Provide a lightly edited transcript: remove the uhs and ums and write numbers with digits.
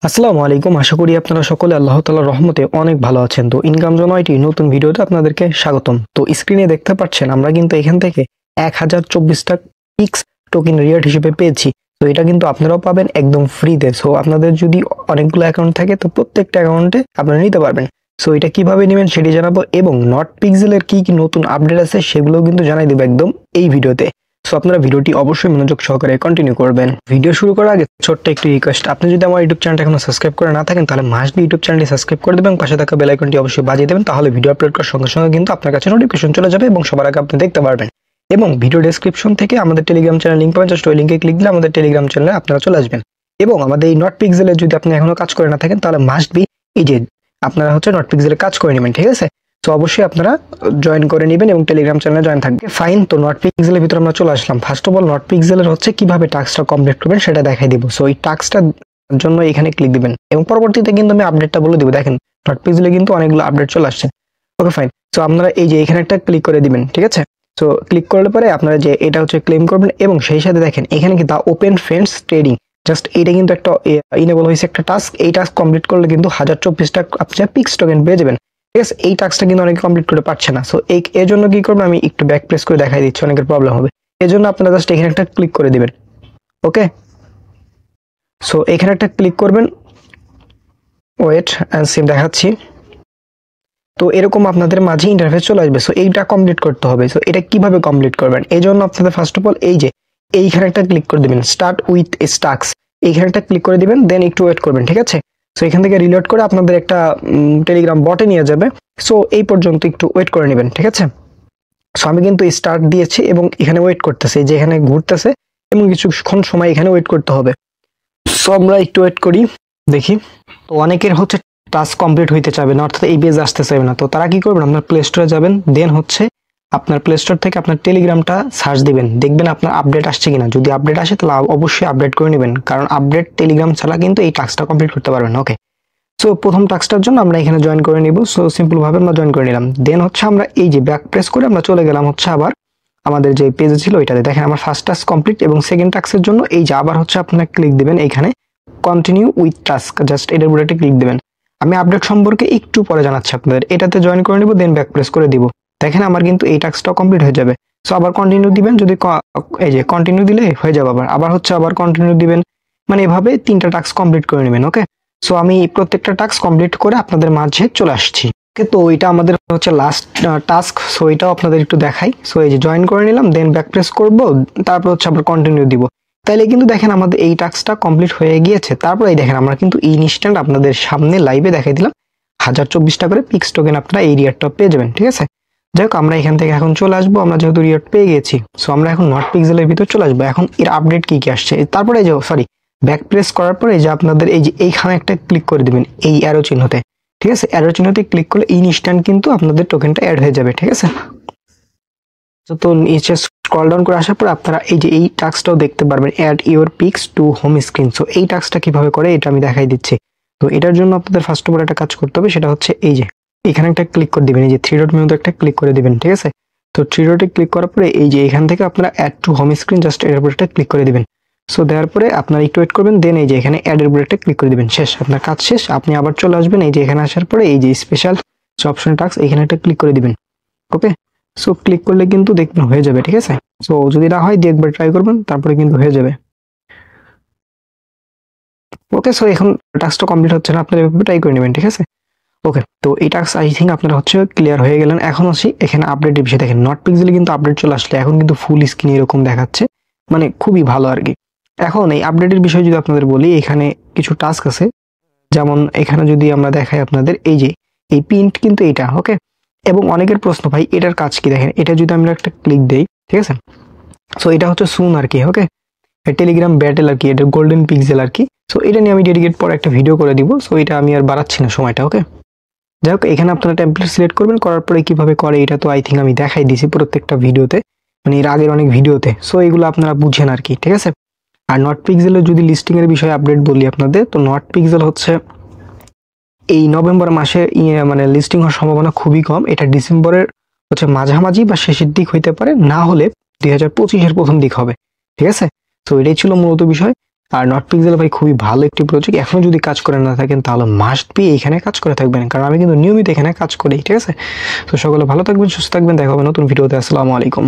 আসসালামু আলাইকুম। আশা করি আপনারা সকলে আল্লাহ তাআলার রহমতে অনেক ভালো আছেন। তো ইনকাম জোন আইটি নতুন ভিডিওতে আপনাদেরকে স্বাগতম। তো স্ক্রিনে দেখতে পাচ্ছেন আমরা কিন্তু এখান থেকে 1024টা পিক্স টোকেন রিওয়ার্ড হিসেবে পেয়েছি। তো এটা কিন্তু আপনারাও পাবেন একদম ফ্রিতে। সো আপনাদের যদি অনেকগুলো অ্যাকাউন্ট থাকে তো প্রত্যেকটা অ্যাকাউন্টে আপনারা নিতে পারবেন। সো এটা কিভাবে নেবেন সেটি জানাবো এবং নট পিক্সেলের কি কি নতুন আপডেট আছে সেগুলোও কিন্তু জানাই দেবো একদম এই ভিডিওতে। সো আপনারা ভিডিওটি অবশ্যই মনোযোগ সহকারে কন্টিনিউ করবেন। ভিডিও শুরু করার আগে ছোট্ট একটি রিকোয়েস্ট, আপনি যদি আমার ইউটিউব চ্যানেলটা এখনো সাবস্ক্রাইব করে না থাকেন তাহলে মাস্ট বি ইউটিউব চ্যানেলটি সাবস্ক্রাইব করে দেবেন, পাশে থাকা বেল আইকনটি অবশ্যই বাজিয়ে দেবেন, তাহলে ভিডিও আপলোড করার সঙ্গে সঙ্গে কিন্তু আপনার কাছে নোটিফিকেশন চলে যাবে এবং সবার আগে আপনি দেখতে পারবেন। এবং ভিডিও ডেসক্রিপশন থেকে আমাদের টেলিগ্রাম চ্যানেল লিংক পাবেন, জাস্ট ওই লিংকে ক্লিক দিলে আমাদের টেলিগ্রাম চ্যানেলে আপনারা চলে আসবেন। এবং আমাদের এই নট পিক্সেলে যদি আপনি এখনো কাজ করে না থাকেন তাহলে মাস্ট বি এই যে আপনারা নট পিক্সেলে কাজ করে নেবেন, ঠিক আছে? তো অবশ্যই আপনারা জয়েন করে নেবেন এবং টেলিগ্রাম চ্যানেলে জয়েন থাকবে। ফাইন, তো নট পিক্সেলের ভিতরে আমরা চলে আসলাম। ফার্স্ট অফ অল নট পিক্সেলের কিভাবে টাস্কটা কমপ্লিট করবেন সেটা দেখাই দিব। সো এই টাস্কটার জন্য এখানে ক্লিক দিবেন এবং পরবর্তীতে কিন্তু আমি আপডেটটা বলে দিব। দেখেন নট পিক্সেলে কিন্তু অনেকগুলো আপডেট চলে আসছে। ওকে ফাইন, সো আপনারা এই যে এখানে একটা ক্লিক করে দিবেন, ঠিক আছে? সো ক্লিক করলে পরে আপনারা যে এটা ক্লেম করবেন এবং সেই সাথে দেখেন এখানে কি দা ওপেন ফ্রেন্ডস ট্রেডিং, জাস্ট এটা কিন্তু একটা ইনেবল হয়েছে একটা টাস্ক। এই টাস্ক কমপ্লিট করলে কিন্তু 1024টা আপনি পিক্স টোকেন পেয়ে যাবেন, ঠিক আছে? এই টাস্কটা কিন্তু অনেকে কমপ্লিট করতে পারছে না। সো এর জন্য কি করবেন, আমি একটু ব্যাক প্রেস করে দেখাই দিচ্ছি, অনেকের প্রবলেম হবে। এর জন্য আপনারা জাস্ট এখানে একটা ক্লিক করে দিবেন। ওকে, সো এখানে একটা ক্লিক করবেন। ওয়েট অ্যান্ড সেম দেখাচ্ছি। তো এরকম আপনাদের মাঝে ইন্টারফেস চলে আসবে। সো এইটা কমপ্লিট করতে হবে। সো এটা কিভাবে কমপ্লিট করবেন, এই জন্য আপনাদের ফার্স্ট অফ অল এই যে এইখানে একটা ক্লিক করে দিবেন, স্টার্ট উইথ স্টাক্স, এইখানে একটা ক্লিক করে দিবেন, দেন একটু ওয়েট করবেন, ঠিক আছে? সো এখান থেকে রিলোড করে আপনাদের একটা টেলিগ্রাম বটে নিয়ে যাবে। সো এই পর্যন্ত একটু ওয়েট করে নেবেন, ঠিক আছে? সো আমি কিন্তু স্টার্ট দিয়েছি এবং এখানে ওয়েট করতেছি, যে এখানে ঘুরতেছে এবং কিছুক্ষণ সময় এখানে ওয়েট করতে হবে। সো আমরা একটু ওয়েট করি, দেখি। তো অনেকের টাস্ক কমপ্লিট হইতে চাবে না, অর্থাৎ এই পেজ আসতে চাইবে না। তো তারা কি করবেন, আপনার প্লে স্টোরে যাবেন, দেন আপনার প্লে স্টোর থেকে আপনার টেলিগ্রামটা সার্চ দিবেন, দেখবেন আপনার আপডেট আসছে কিনা। যদি আপডেট আসে তাহলে অবশ্যই আপডেট করে নেবেন, কারণ আপডেট টেলিগ্রাম ছাড়া কিন্তু এই টাস্কটা কমপ্লিট করতে পারবেন না। ওকে, সো প্রথম টাস্কটার জন্য আমরা এখানে জয়েন করে নিব। সো সিম্পল ভাবে আমরা জয়েন করে নিলাম, দেন আমরা এই যে ব্যাক প্রেস করে আমরা চলে গেলাম আবার আমাদের যে পেজে ছিল ওইটাতে। দেখেন আমার ফার্স্ট টাস্ক কমপ্লিট এবং সেকেন্ড টাস্কের জন্য এই যে আবার আপনারা ক্লিক দিবেন এইখানে কন্টিনিউ উইথ টাস্ক, জাস্ট এটার উপরে একটা ক্লিক দিবেন। আমি আপডেট সম্পর্কে একটু পরে জানাচ্ছি আপনাদের। এটাতে জয়েন করে নিব, দেন ব্যাক প্রেস করে দিব। দেখেন আমার কিন্তু এই টাস্কটা কমপ্লিট হয়ে যাবে। সো আবার কন্টিনিউ দিবেন, যদি এই যে কন্টিনিউ দিলে হয়ে যাবে। আবার কন্টিনিউ দিবেন, মানে এভাবে 3টা টাস্ক কমপ্লিট করে নেবেন। ওকে, সো আমি প্রত্যেকটা টাস্ক কমপ্লিট করে আপনাদের মাঝে চলে আসছি। তো এটা আমাদের লাস্ট টাস্ক। সো এটাও আপনাদের একটু দেখাই। সো এই যে জয়েন করে নিলাম, দেন ব্যাক প্রেস করব, তারপর আবার কন্টিনিউ দিব। তাইলে কিন্তু দেখেন আমাদের এই টাস্কটা কমপ্লিট হয়ে গিয়েছে। তারপর এই দেখেন আমরা কিন্তু ইনস্ট্যান্ট আপনাদের সামনে লাইভে দেখাই দিলাম 1024টা করে পিক্স টোকেন আপনারা এই রিওয়ার্ডটা পেয়ে যাবেন, ঠিক আছে? যাই হোক, আমরা এখান থেকে এখন চলে আসবো। আমরা যেহেতু রিওয়ার্ড পেয়ে গেছি, সো আমরা এখন নট পিক্সেলের ভিতর চলে আসবো। এখন এর আপডেট কি কি আসছে, তারপরে এই যে ব্যাক প্রেস করার পরে এই যে আপনাদের এই যে এইখানে একটা ক্লিক করে দিবেন এই অ্যারো চিহ্নতে, ঠিক আছে? অ্যারো চিহ্নতে ক্লিক করলে ইনস্ট্যান্ট কিন্তু আপনাদের টোকেনটা অ্যাড হয়ে যাবে, ঠিক আছে? তো নিচে স্ক্রল ডাউন করে আসার পর আপনারা এই যে এই টাস্কটাও দেখতে পারবেন, add your pics to home screen. So এই টাস্কটা কিভাবে করে এটা আমি দেখাই দিচ্ছি। তো এটার জন্য আপনাদের ফার্স্ট অফ অল একটা কাজ করতে হবে, সেটা এই যে এখানে একটা ক্লিক করে দিবেন, এই যে 3 ডট মেনুতে একটা ক্লিক করে দিবেন, ঠিক আছে? তো 3 ডটে ক্লিক করার পরে এই যে এখান থেকে আপনারা add to home screen, just এর উপর একটা ক্লিক করে দিবেন। সো দেওয়ার পরে আপনারা একটু ওয়েট করবেন, দেন এই যে এখানে অ্যাড এর উপর একটা ক্লিক করে দিবেন। শেষ, আপনার কাজ শেষ। আপনি আবার চলে আসবেন এই যে এখানে আসার পরে এই যে স্পেশাল অপশন টাস্ক, এখানে একটা ক্লিক করে দিবেন। ওকে, সো ক্লিক করলে কিন্তু দেখবেন হয়ে যাবে, ঠিক আছে? সো যদি না হয় দিয়ে একবার ট্রাই করবেন, তারপরে কিন্তু হয়ে যাবে। ওকে, সো এখন টাস্কটা কমপ্লিট হচ্ছে না, আপনারা এভাবে ট্রাই করে নেবেন, ঠিক আছে? ওকে, তো এই টাস্ক আই থিঙ্ক আপনারা ক্লিয়ার হয়ে গেলেন। এখন আসি এখানে আপডেটের বিষয়ে। দেখেন নট পিক্সেলে কিন্তু আপডেট চলে আসলে এখন কিন্তু ফুল স্ক্রিন এরকম দেখাচ্ছে, মানে খুবই ভালো আর কি। এখন এই আপডেটের বিষয়ে যদি আপনাদের বলি, এখানে কিছু টাস্ক আছে, যেমন এখানে যদি আমরা দেখাই আপনাদের এই যে এই প্রিন্ট কিন্তু এটা। ওকে, এবং অনেকের প্রশ্ন, ভাই এটার কাজ কি? দেখেন এটা যদি আমরা একটা ক্লিক দেই, ঠিক আছে? সো এটা সুন আর কি। ওকে, টেলিগ্রাম ব্যাটেল আর কি, এটা গোল্ডেন পিক্সেল আর কি। সো এটা নিয়ে আমি ডেডিকেট পরে একটা ভিডিও করে দিব। সো এটা আমি আর বাড়াচ্ছি না সময়টা। ওকে, যাই হোক, এখানে আপনারা টেমপ্লেট সিলেক্ট করবেন, করার পরে কিভাবে করে এটা তো আই থিঙ্ক আমি দেখাই দিয়েছি প্রত্যেকটা ভিডিওতে, মানে এর আগের অনেক ভিডিওতে। সো এগুলো আপনারা বুঝেন আর কি, ঠিক আছে? আর নট পিক্সেলের যদি লিস্টিং এর বিষয়ে আপডেট বলি আপনাদের, তো নট পিক্সেল এই নভেম্বর মাসে মানে লিস্টিং হওয়ার সম্ভাবনা খুবই কম। এটা ডিসেম্বরের মাঝামাঝি বা শেষের দিক হইতে পারে, না হলে 2025-এর প্রথম দিক হবে, ঠিক আছে? তো এটাই ছিল মূলত বিষয়। আর নট পিক্সেল ভাই খুবই ভালো একটি প্রজেক্ট, এখনো যদি কাজ করে না থাকেন তাহলে মাস্ট বি এখানে কাজ করে থাকবেন, কারণ আমি কিন্তু নিয়মিত এখানে কাজ করি। ঠিক আছে, তো সকলে ভালো থাকবেন, সুস্থ থাকবেন, দেখা হবে নতুন ভিডিওতে। আসসালামু আলাইকুম।